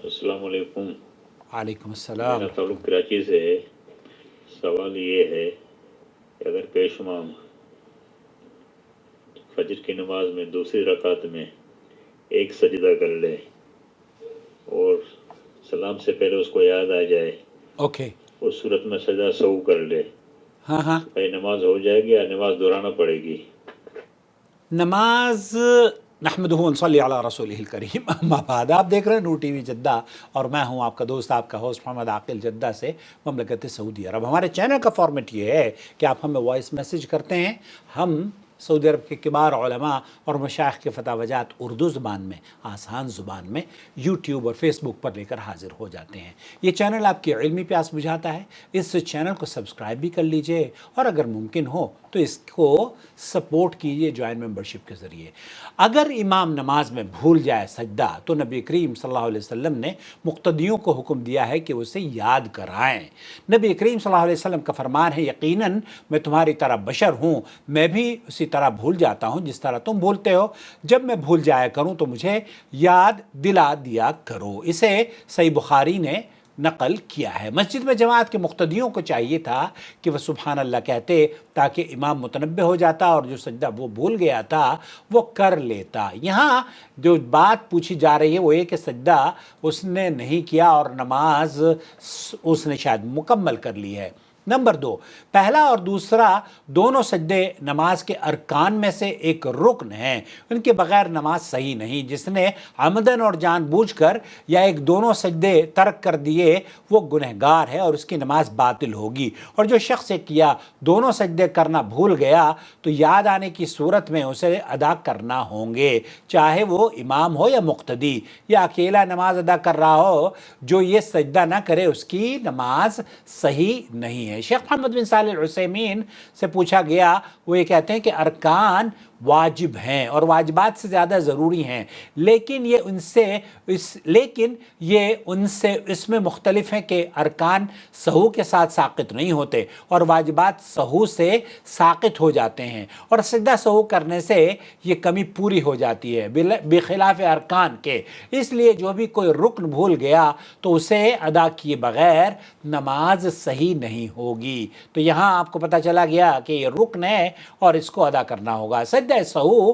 السلام علیکم. وعلیکم السلام. میرا تعلق کراچی سے ہے. سوال یہ ہے کہ اگر پیش امام فجر کی نماز میں دوسری رکعت میں ایک سجدہ کر لے اور سلام سے پہلے اس کو یاد آ جائے، اوکے. اس صورت میں سجدہ سہو کر لے ہاں ہاں. تو کیا نماز ہو جائے گی یا نماز دہرانا پڑے گی؟ نماز نحمدہ و نصلی علی رسولہ الکریم. اما بعد، آپ دیکھ رہے ہیں نور ٹی وی جدہ اور میں ہوں آپ کا دوست، آپ کا ہوسٹ محمد عاقل جدہ سے، مملکت سعودی عرب. ہمارے چینل کا فارمیٹ یہ ہے کہ آپ ہمیں وائس میسیج کرتے ہیں، ہم سعودی عرب کے کبار علماء اور مشائخ کے فتاوی جات اردو زبان میں، آسان زبان میں یوٹیوب اور فیس بک پر لے کر حاضر ہو جاتے ہیں. یہ چینل آپ کی علمی پیاس بجھاتا ہے. اس چینل کو سبسکرائب بھی کر لیجئے اور اگر ممکن ہو تو اس کو سپورٹ کیجئے جوائن ممبرشپ کے ذریعے. اگر امام نماز میں بھول جائے سجدہ تو نبی کریم صلی اللہ علیہ وسلم نے مقتدیوں کو حکم دیا ہے کہ اسے یاد کرائیں. نبی کریم صلی اللہ علیہ وسلم کا فرمان ہے، یقیناً میں تمہاری طرح بشر ہوں، میں بھی اسی طرح بھول جاتا ہوں جس طرح تم بھولتے ہو. جب میں بھول جایا کروں تو مجھے یاد دلا دیا کرو. اسے صحیح بخاری نے نقل کیا ہے. مسجد میں جماعت کے مقتدیوں کو چاہیے تھا کہ وہ سبحان اللہ کہتے تاکہ امام متنبہ ہو جاتا اور جو سجدہ وہ بھول گیا تھا وہ کر لیتا. یہاں جو بات پوچھی جا رہی ہے وہ یہ کہ سجدہ اس نے نہیں کیا اور نماز اس نے شاید مکمل کر لی ہے. نمبر 2، پہلا اور دوسرا دونوں سجدے نماز کے ارکان میں سے ایک رکن ہیں، ان کے بغیر نماز صحیح نہیں. جس نے عمدن اور جان بوجھ کر یا ایک دونوں سجدے ترک کر دیے وہ گنہگار ہے اور اس کی نماز باطل ہوگی. اور جو شخص کیا دونوں سجدے کرنا بھول گیا تو یاد آنے کی صورت میں اسے ادا کرنا ہوں گے، چاہے وہ امام ہو یا مقتدی یا اکیلا نماز ادا کر رہا ہو. جو یہ سجدہ نہ کرے اس کی نماز صحیح نہیں ہے. شیخ محمد بن صالح العثیمین سے پوچھا گیا، وہ یہ کہتے ہیں کہ ارکان واجب ہیں اور واجبات سے زیادہ ضروری ہیں، لیکن یہ ان سے اس میں مختلف ہیں کہ ارکان سہو کے ساتھ ساقط نہیں ہوتے اور واجبات سہو سے ساقط ہو جاتے ہیں، اور سجدہ سہو کرنے سے یہ کمی پوری ہو جاتی ہے بخلاف ارکان کے. اس لیے جو بھی کوئی رکن بھول گیا تو اسے ادا کیے بغیر نماز صحیح نہیں ہوگی. تو یہاں آپ کو پتہ چلا گیا کہ یہ رکن ہے اور اس کو ادا کرنا ہوگا. سجدہ سہو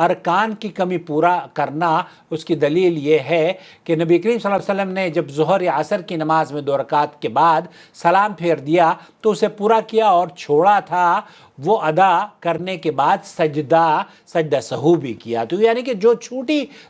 ارکان کی کمی پورا کرنا، اس کی دلیل یہ ہے کہ نبی کریم صلی اللہ علیہ وسلم نے جب ظہر یا عصر کی نماز میں 2 رکعت کے بعد سلام پھیر دیا تو اسے پورا کیا اور چھوڑا تھا وہ ادا کرنے کے بعد سجدہ سہو بھی کیا. تو یعنی کہ جو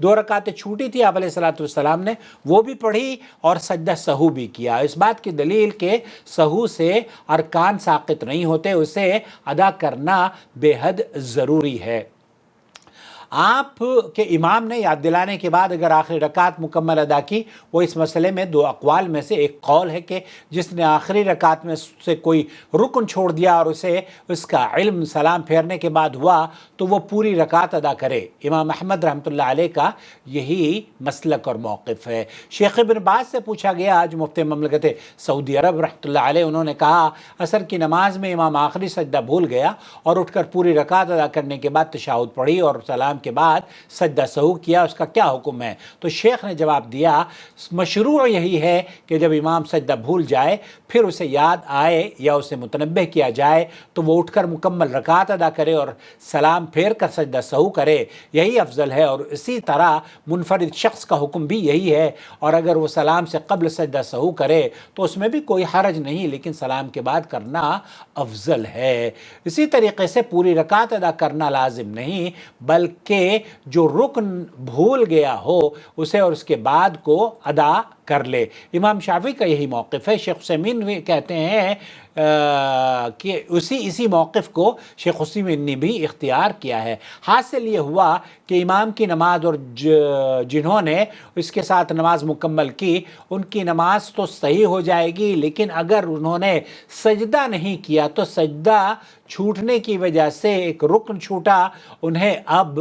2 رکعتیں چھوٹی تھی آپ علیہ السلام نے وہ بھی پڑھی اور سجدہ سہو بھی کیا. اس بات کی دلیل کہ سہو سے ارکان ساقط نہیں ہوتے، اسے ادا کرنا بے حد ضروری ہے. آپ کے امام نے یاد دلانے کے بعد اگر آخری رکعت مکمل ادا کی، وہ اس مسئلے میں 2 اقوال میں سے ایک قول ہے کہ جس نے آخری رکعت میں سے کوئی رکن چھوڑ دیا اور اسے اس کا علم سلام پھیرنے کے بعد ہوا تو وہ پوری رکعت ادا کرے. امام احمد رحمۃ اللہ علیہ کا یہی مسلک اور موقف ہے. شیخ ابن باز سے پوچھا گیا، آج مفتی مملکت سعودی عرب رحمۃ اللہ علیہ، انہوں نے کہا عصر کی نماز میں امام آخری سجدہ بھول گیا اور اٹھ کر پوری رکعت ادا کرنے کے بعد تشہد پڑھی اور سلام کے بعد سجدہ سہو کیا، اس کا کیا حکم ہے؟ تو شیخ نے جواب دیا مشروع یہی ہے کہ جب امام سجدہ بھول جائے پھر اسے یاد آئے یا اسے متنبہ کیا جائے تو وہ اٹھ کر مکمل رکعت ادا کرے اور سلام پھیر کر سجدہ سہو کرے، یہی افضل ہے. اور اسی طرح منفرد شخص کا حکم بھی یہی ہے، اور اگر وہ سلام سے قبل سجدہ سہو کرے تو اس میں بھی کوئی حرج نہیں، لیکن سلام کے بعد کرنا افضل ہے. اسی طریقے سے پوری رکعت ادا کرنا لازم نہیں، بلکہ جو رکن بھول گیا ہو اسے اور اس کے بعد کو ادا کر لے. امام شافعی کا یہی موقف ہے. شیخ عثیمین بھی کہتے ہیں کہ اسی موقف کو شیخ عثیمین نے بھی اختیار کیا ہے. حاصل یہ ہوا کہ امام کی نماز اور جنہوں نے اس کے ساتھ نماز مکمل کی ان کی نماز تو صحیح ہو جائے گی، لیکن اگر انہوں نے سجدہ نہیں کیا تو سجدہ چھوٹنے کی وجہ سے ایک رکن چھوٹا، انہیں اب